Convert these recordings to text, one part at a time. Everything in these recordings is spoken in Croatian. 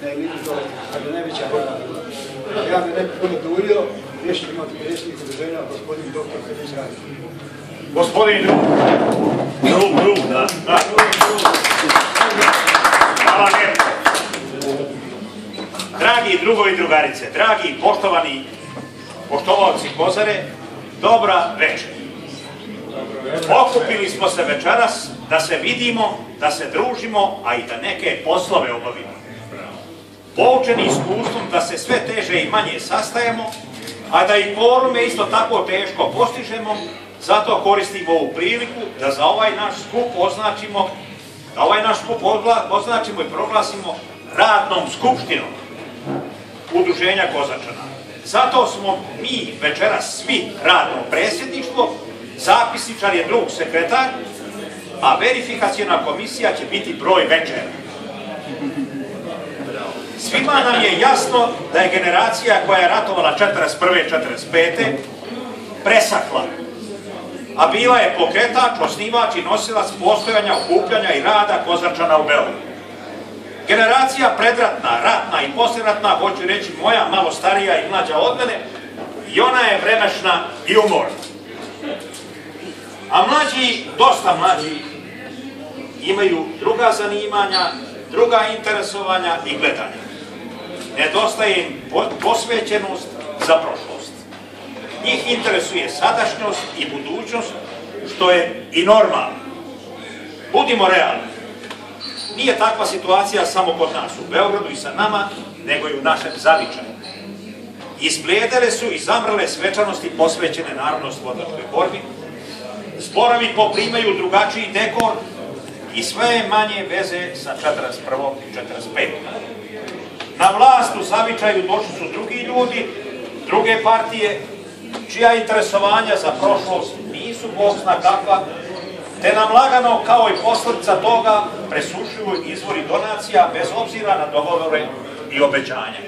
na elitu to je najveća borba. Ja me ne bude duljio, još ćemo imati predsjednik udruženja, gospodin doktor Felić Radi. Gospodin Drug, da. Hvala lijepo. Dragi drugovi i drugarice, dragi poštovani poštovalci Kozare, dobra večer. Okupili smo se večeras da se vidimo, da se družimo, a i da neke poslove obavimo. Poučeni iskustvom da se sve teže i manje sastajemo, a da i kvorume isto tako teško postižemo, zato koristimo ovu priliku da za ovaj naš skup označimo i proglasimo radnom skupštinom Udruženja Kozarčana. Zato smo mi večeras svi radno predsjedništvo, zapisničar je drug sekretar, a verifikacijona komisija će biti broj večera. Svima nam je jasno da je generacija koja je ratovala 1941-1945. presakla, a bila je pokretač, osnivač i nosilac postojanja, okupljanja i rada Kozarčana u Beogradu. Generacija predratna, ratna i poslijeratna, hoću reći moja, malo starija i mlađa od mene, i ona je vremešna i umorna. A mlađi, dosta mlađi, imaju druga zanimanja, druga interesovanja i gledanja. Nedostaje im posvećenost za prošlost. Njih interesuje sadašnjost i budućnost, što je i normalno. Budimo realni. Nije takva situacija samo kod nas u Beogradu i sa nama, nego i u našem Zavičaju. Izblijedele su i zamrle svečanosti posvećene narodno-oslobodilačkoj borbi, zborovi poprimaju drugačiji dekor i sve je manje veze sa 1941. i 1945. Na vlast u Zavičaju došli su drugi ljudi, druge partije, čija interesovanja za prošlost nisu Bog zna kakva, te nam lagano, kao i posljedica toga, presušuju izvori donacija bez obzira na dogovore i obećanja.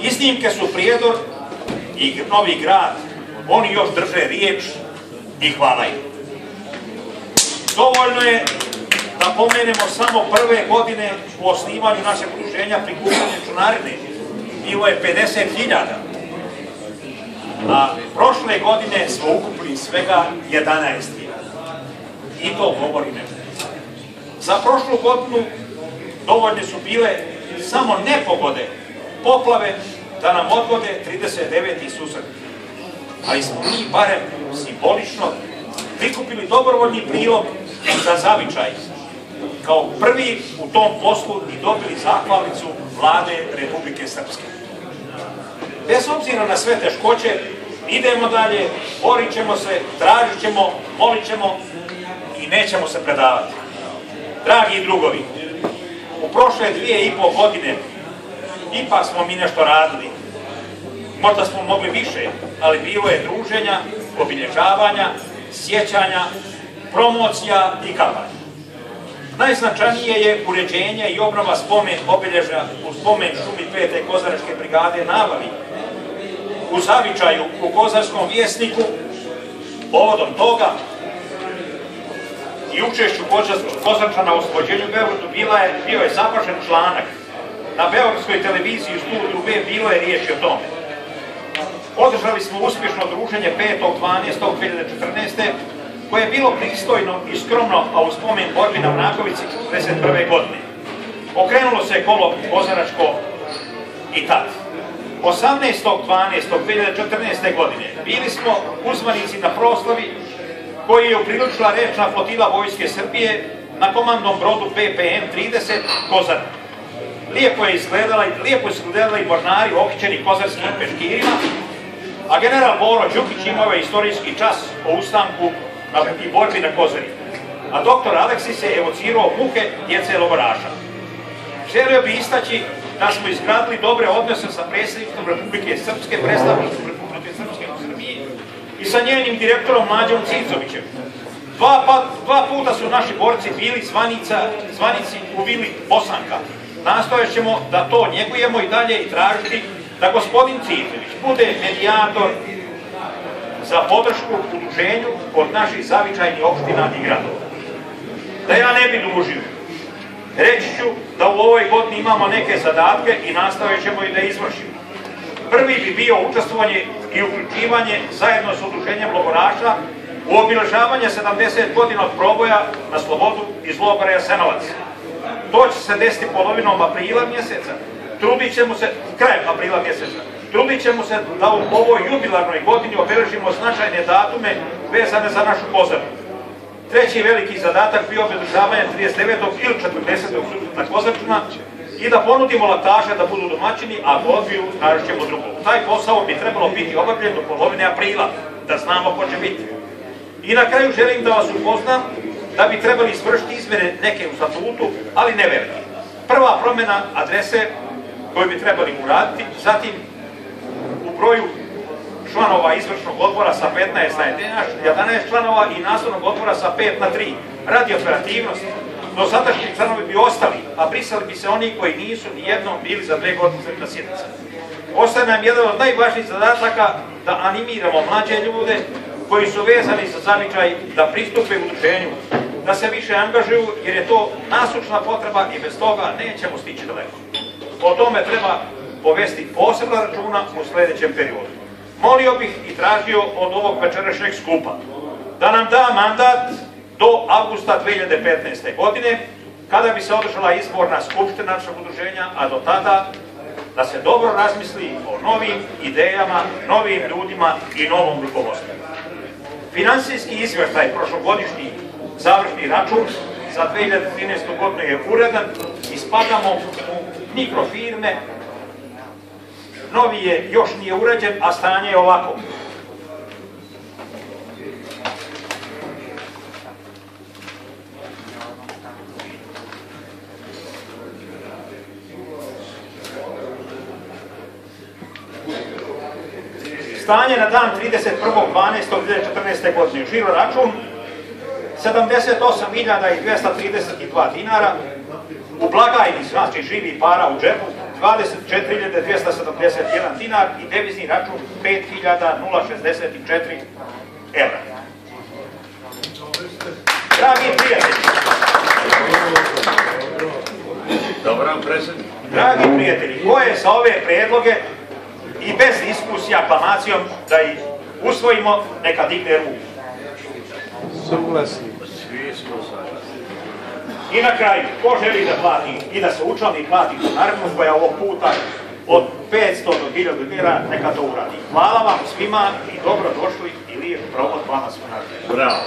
Iznimke su Prijedor i Novi Grad, oni još drže riječ i hvala im. Dovoljno je da pomenemo samo prve godine u osnivanju našeg udruženja prikupljanja članarine. Bilo je 50.000, a prošle godine smo ukupili svega 11.000. I to govori nešto. Za prošlu godinu dovoljne su bile samo nepogode, poplave, da nam odgode 39. susret. Ali smo mi barem simbolično prikupili dobrovoljni prilog za Zavičaj, kao prvi u tom poslu i dobili zahvalnicu Vlade Republike Srpske. Bez obzira na sve teškoće, idemo dalje, borit ćemo se, tražit ćemo, molit ćemo i nećemo se predavati. Dragi drugovi, u prošle 2,5 godine ipak smo mi nešto radili. Možda smo mogli više, ali bilo je druženja, obilježavanja, sjećanja, promocija i kampanja. Najznačajnije je uređenje i obnova spomen obilježja u spomen šumi 5. Kozaračke brigade Navali, u Zavičaju, u Kozarskom vjesniku. Povodom toga i učešću Kozarčana u oslobođenju Beogradu bio je zapažen članak. Na beogradskoj televiziji u studiju B bilo je riječi o tome. Održali smo uspješno druženje 5.12.2014. koje je bilo pristojno i skromno, a u spomen borbi na Mrakovici 1941. godine. Okrenulo se kolo Kozaračko i tad. 18.12.2014. godine bili smo uzvanici na proslavi koji je upriličila rečna flotila Vojske Srbije na komandnom brodu PPM 30 Kozar. Lijepo su izgledali mornari okićeni kozarskim peškirima, a general Boro Đukić imao je istorijski čas o ustanku i borbi na Kozari. A doktor Aleksis je evocirao muke djece logoraša. Želio bi istaći da smo izgradili dobre odnose sa predsjednikom Republike Srpske, predstavnicom Republike Srpske u Srbiji i sa njenim direktorom Mlađom Cincovićem. Dva puta su naši borci bili zvanici u vili Bosanka. Nastojat ćemo da to njegujemo i dalje i tražiti da gospodin Cincović bude medijator za podršku udruženju od naših zavičajnih opština i gradova. Da ja ne bi dužio, Reći ću da u ovoj godini imamo neke zadatke i nastavit ćemo i da izvršimo. Prvi bi bio učestvovanje i uključivanje zajedno s udruženjem logoraša u obilježavanje 70 godina od proboja na slobodu iz logora Jasenovac. To će se desiti polovinom aprila mjeseca. Trudit ćemo se, krajem aprila mjeseca. Trudit ćemo se da u ovoj jubilarnoj godini obeležimo značajne datume vezane za našu Kozarnu. Treći veliki zadatak bio obilježavanje 39. ili 40. susreta Kozarčina i da ponudimo lataše da budu domaćini, a ako odbiju, tražit ćemo drugo. Taj posao bi trebalo biti obavljen do polovine aprila, da znamo ko će biti. I na kraju želim da vas upoznam da bi trebali izvršiti izmjene neke u statutu, ali ne velike. Prva promjena adrese koju bi trebali uraditi, zatim u broju članova izvršnog odbora sa 15 na 11 članova i nastavnog odbora sa 5 na 3. Radi operativnosti, dosadašnji članovi bi ostali, a brisali bi se oni koji nisu nijednom bili za 2 godine na sjednici. Ostaje nam jedan od najvažnijih zadataka da animiramo mlađe ljude koji su vezani za zavičaj da pristupe udruženju, da se više angažuju jer je to nasušna potreba i bez toga nećemo stići daleko. O tome treba povesti posebno računa u sljedećem periodu. Molio bih i tražio od ovog večerašnjeg skupa da nam da mandat do avgusta 2015. godine, kada bi se održala izborna skupština našeg udruženja, a do tada da se dobro razmisli o novim idejama, novim ljudima i novom rukovodstvu. Finansijski izvještaj prošlogodišnji završni račun za 2013. godinu je uredan i spadamo u mikrofirme. Novi je još nije uređen, a stanje je ovako. Stanje na dan 31.12.2014. godine. Žiro račun 78.232 dinara, u blagajni znači živi para u džepu 24.271 dinar i devizni račun 5.064 evra. Dragi prijatelji, dragi prijatelji, ko je za ove prijedloge i bez diskusija, aklamacijom da ih usvojimo, neka digne ruku. I na kraju, ko želi da plati i da se učlani plati članarinu koja ovog puta od 500 do 1000 dinara, neka to uradi. Hvala vam svima i dobro došli i lijep provod vama svima. Bravo.